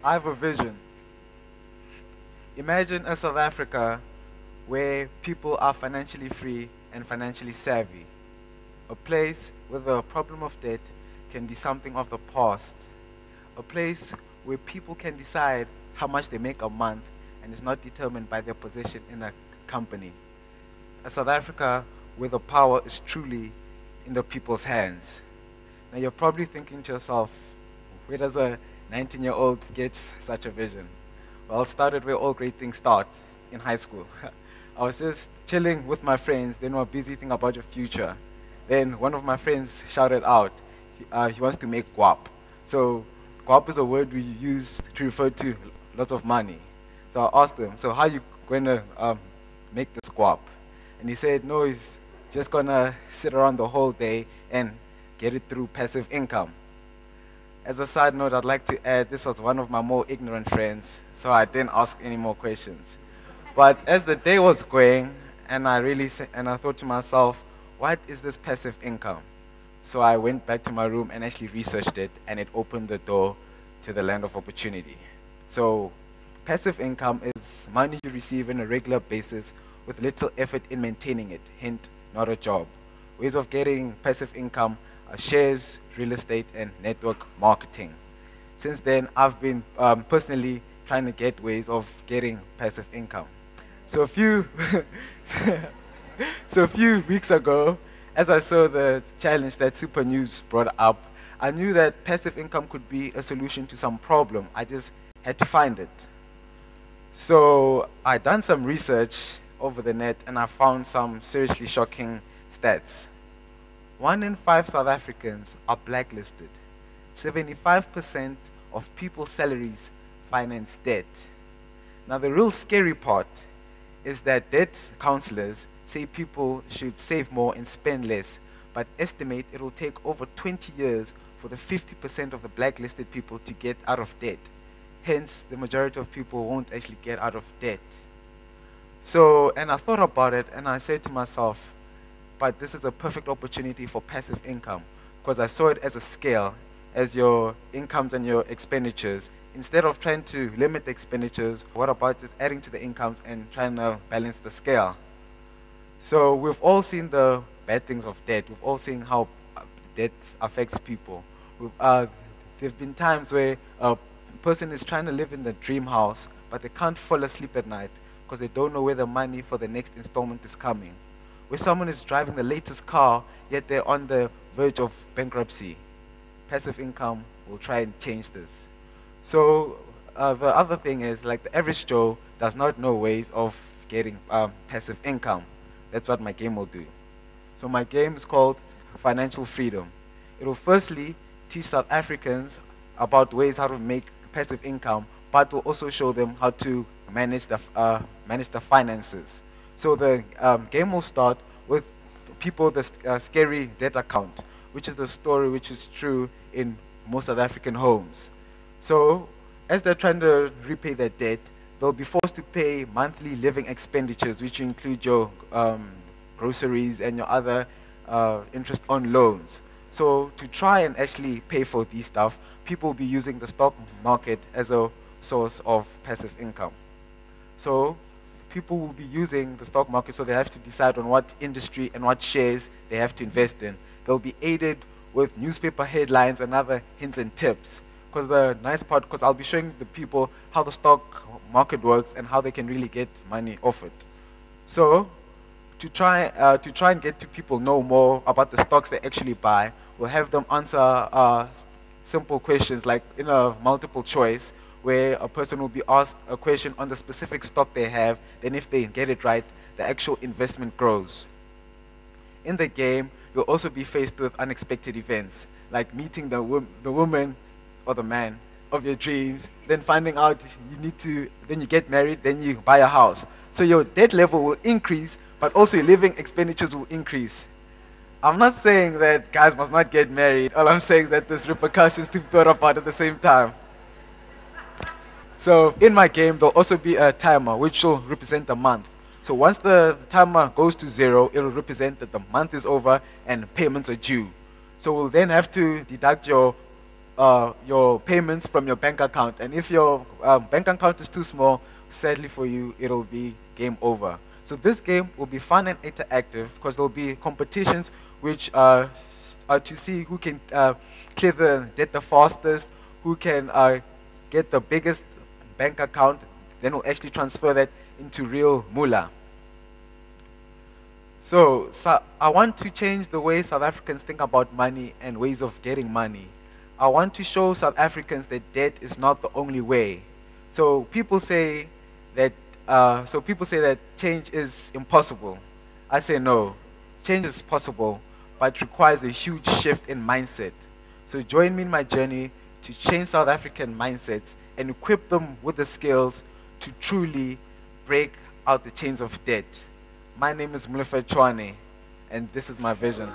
I have a vision. Imagine a South Africa where people are financially free and financially savvy. A place where the problem of debt can be something of the past. A place where people can decide how much they make a month and is not determined by their position in a company. A South Africa where the power is truly in the people's hands. Now you're probably thinking to yourself, where does a 19-year-old get such a vision? Well, it started where all great things start, in high school. I was just chilling with my friends, then we were busy thinking about your future. Then one of my friends shouted out, he wants to make guap. So guap is a word we use to refer to lots of money. So I asked him, so how are you going to make this guap? And he said, no, he's just going to sit around the whole day and get it through passive income. As a side note, I'd like to add this was one of my more ignorant friends, so I didn't ask any more questions. But as the day was going, and I thought to myself, what is this passive income? So I went back to my room and actually researched it, and it opened the door to the land of opportunity. So passive income is money you receive on a regular basis with little effort in maintaining it, hint, not a job. Ways of getting passive income are shares, real estate, and network marketing. Since then, I've been personally trying to get ways of getting passive income. So a few, so a few weeks ago, as I saw the challenge that Super News brought up, I knew that passive income could be a solution to some problem. I just had to find it. So I done some research over the net and I found some seriously shocking stats. 1 in 5 South Africans are blacklisted. 75% of people's salaries finance debt. Now the real scary part is that debt counselors say people should save more and spend less, but estimate it will take over 20 years for the 50% of the blacklisted people to get out of debt. Hence, the majority of people won't actually get out of debt. So, and I thought about it and I said to myself, but this is a perfect opportunity for passive income because I saw it as a scale, as your incomes and your expenditures. Instead of trying to limit the expenditures, what about just adding to the incomes and trying to balance the scale? So we've all seen the bad things of debt. We've all seen how debt affects people. There have been times where a person is trying to live in the dream house, but they can't fall asleep at night because they don't know where the money for the next installment is coming. Where someone is driving the latest car, yet they're on the verge of bankruptcy. Passive income will try and change this. So the other thing is, like the average Joe does not know ways of getting passive income. That's what my game will do. So my game is called Financial Freedom. It will firstly teach South Africans about ways how to make passive income, but will also show them how to manage the finances. So the game will start with people the scary debt account, which is the story which is true in most South African homes. So as they're trying to repay their debt, they'll be forced to pay monthly living expenditures, which include your groceries and your other interest on loans. So to try and actually pay for these stuff, people will be using the stock market as a source of passive income. So people will be using the stock market, so they have to decide on what industry and what shares they have to invest in. They'll be aided with newspaper headlines and other hints and tips. Because the nice part, because I'll be showing the people how the stock market works and how they can really get money off it. So to try and get to people know more about the stocks they actually buy, we'll have them answer simple questions like in a multiple choice, where a person will be asked a question on the specific stock they have, then if they get it right, the actual investment grows. In the game, you'll also be faced with unexpected events, like meeting the woman or the man of your dreams, then finding out then you get married, then you buy a house. So your debt level will increase, but also your living expenditures will increase. I'm not saying that guys must not get married. All I'm saying is that there's repercussions to be thought about at the same time. So in my game, there'll also be a timer, which will represent the month. So once the timer goes to 0, it will represent that the month is over and payments are due. So we'll then have to deduct your your payments from your bank account. And if your bank account is too small, sadly for you, it'll be game over. So this game will be fun and interactive because there'll be competitions which are to see who can clear the debt the fastest, who can get the biggest bank account, then we'll actually transfer that into real moolah. So I want to change the way South Africans think about money and ways of getting money. I want to show South Africans that debt is not the only way. So people say that change is impossible. I say no, change is possible, but it requires a huge shift in mindset. So join me in my journey to change South African mindset and equip them with the skills to truly break out the chains of debt. My name is Molefe, and this is my vision.